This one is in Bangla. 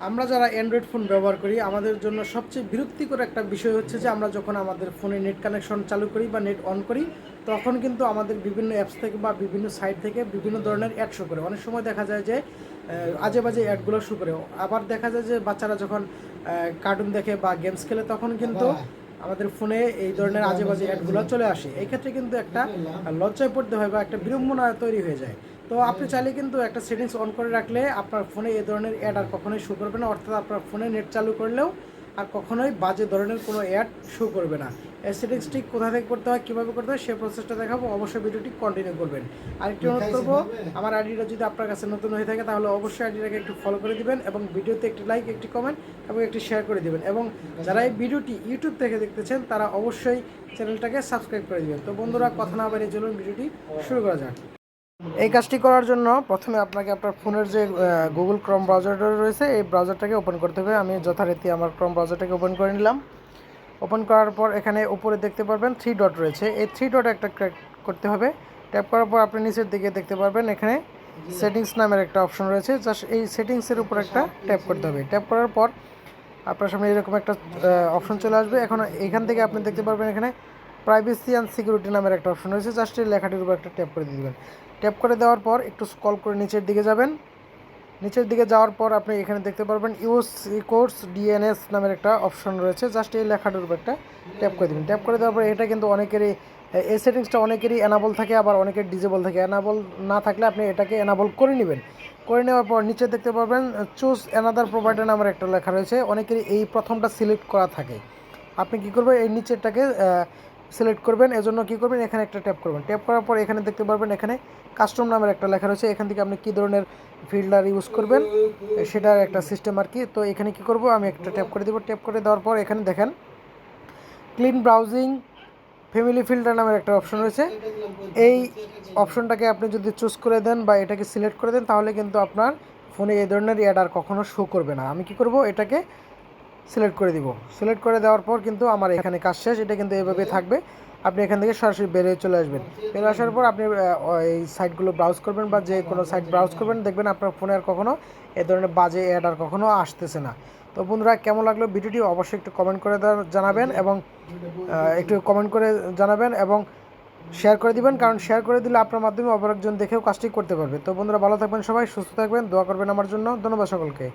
আমরা যারা অ্যান্ড্রয়েড ফোন ব্যবহার করি আমাদের জন্য সবচেয়ে বিরক্তিকর একটা বিষয় হচ্ছে যে আমরা যখন আমাদের ফোনে নেট কানেকশন চালু করি বা নেট অন করি তখন কিন্তু আমাদের বিভিন্ন অ্যাপস থেকে বা বিভিন্ন সাইট থেকে বিভিন্ন ধরনের অ্যাড শো করে। অনেক সময় দেখা যায় যে আজে বাজে অ্যাডগুলো শো করে। আবার দেখা যায় যে বাচ্চারা যখন কার্টুন দেখে বা গেমস খেলে তখন কিন্তু আমাদের ফোনে এই ধরনের আজে বাজে অ্যাডগুলো চলে আসে। এই ক্ষেত্রে কিন্তু একটা লজ্জায় পড়তে হয় বা একটা বিড়ম্বনা তৈরি হয়ে যায়। তো আপনি চাইলে কিন্তু একটা সেটিংস অন করে রাখলে আপনার ফোনে এই ধরনের অ্যাড আর কখনোই শো করবে না, অর্থাৎ আপনার ফোনে নেট চালু করলেও আর কখনোই বাজে ধরনের কোনো অ্যাড শো করবে না। এই সেটিংসটি কোথা থেকে করতে হয়, কীভাবে করতে হয় সেই প্রসেসটা দেখাবো, অবশ্যই ভিডিওটি কন্টিনিউ করবেন। আরেকটি অনুরোধ করবো, আমার আইডিটা যদি আপনার কাছে নতুন হয়ে থাকে তাহলে অবশ্যই আইডিটাকে একটু ফলো করে দিবেন এবং ভিডিওতে একটি লাইক, একটি কমেন্ট এবং একটি শেয়ার করে দিবেন। এবং যারা এই ভিডিওটি ইউটিউব থেকে দেখতেছেন তারা অবশ্যই চ্যানেলটাকে সাবস্ক্রাইব করে দিবেন। তো বন্ধুরা, কথা না বাড়িয়ে চলুন ভিডিওটি শুরু করা যাক। এই কাজটি করার জন্য প্রথমে আপনাকে আপনার ফোনের যে গুগল ক্রোম ব্রাউজারটা রয়েছে এই ব্রাউজারটাকে ওপেন করতে হবে। আমি যথারীতি আমার ক্রোম ব্রাউজারটাকে ওপেন করে নিলাম। ওপেন করার পর এখানে উপরে দেখতে পারবেন 3 ডট রয়েছে, এই 3 ডট একটা ক্লিক করতে হবে। ট্যাপ করার পর আপনি নিচের দিকে দেখতে পারবেন এখানে সেটিংস নামের একটা অপশন রয়েছে, জাস্ট এই সেটিংসের উপর একটা ট্যাপ করতে হবে। ট্যাপ করার পর আপনার সামনে এরকম একটা অপশন চলে আসবে। এখন এখান থেকে আপনি দেখতে পারবেন এখানে প্রাইভেসি অ্যান্ড সিকিউরিটি নামের একটা অপশন রয়েছে, জাস্ট এই লেখাটির উপর একটা ট্যাপ করে দিয়ে দেবেন। ট্যাপ করে দেওয়ার পর একটু স্ক্রল করে নিচের দিকে যাবেন। নিচের দিকে যাওয়ার পর আপনি এখানে দেখতে পারবেন ইউজ কোর্স ডিএনএস নামের একটা অপশন রয়েছে, জাস্ট এই লেখাটার উপর একটা ট্যাপ করে দেবেন। ট্যাপ করে দেওয়ার পর এটা কিন্তু অনেকেরই এই সেটিংসটা অনেকেরই এনাবল থাকে, আবার অনেকের ডিজেবল থাকে। এনাবল না থাকলে আপনি এটাকে এনাবল করে নেবেন। করে নেওয়ার পর নিচে দেখতে পারবেন চুজ অ্যানাদার প্রোভাইডার নামের একটা লেখা রয়েছে, অনেকেরই এই প্রথমটা সিলেক্ট করা থাকে। আপনি কী করবেন, এই নিচেরটাকে সিলেক্ট করবেন। এজন্য কী করবেন, এখানে একটা ট্যাপ করবেন। ট্যাপ করার পর এখানে দেখতে পারবেন এখানে কাস্টম নামের একটা লেখা রয়েছে, এখান থেকে আপনি কী ধরনের ফিল্টার ইউজ করবেন সেটার একটা সিস্টেম আর কি। তো এখানে কী করব, আমি একটা ট্যাপ করে দেবো। ট্যাপ করে দেওয়ার পর এখানে দেখেন ক্লিন ব্রাউজিং ফ্যামিলি ফিল্টার নামের একটা অপশন রয়েছে। এই অপশনটাকে আপনি যদি চুজ করে দেন বা এটাকে সিলেক্ট করে দেন তাহলে কিন্তু আপনার ফোনে এই ধরনের অ্যাড আর কখনো শো করবে না। আমি কি করব, এটাকে সিলেক্ট করে দিব। সিলেক্ট করে দেওয়ার পর কিন্তু আমার এখানে কাজ শেষ। এটা কিন্তু এভাবে থাকবে। আপনি এখান থেকে সরাসরি বেরিয়ে চলে আসবেন। বেরিয়ে আসার পর আপনি এই সাইটগুলো ব্রাউজ করবেন বা যে কোনো সাইট ব্রাউজ করবেন, দেখবেন আপনার ফোনে আর কখনো এ ধরনের বাজে অ্যাড আর কখনো আসতেছে না। তো বন্ধুরা, কেমন লাগলো ভিডিওটি অবশ্যই একটু কমেন্ট করে জানাবেন এবং শেয়ার করে দিবেন, কারণ শেয়ার করে দিলে আপনার মাধ্যমে অপর একজন দেখেও কাজটি করতে পারবে। তো বন্ধুরা, ভালো থাকবেন, সবাই সুস্থ থাকবেন, দোয়া করবেন আমার জন্য। ধন্যবাদ সকলকে।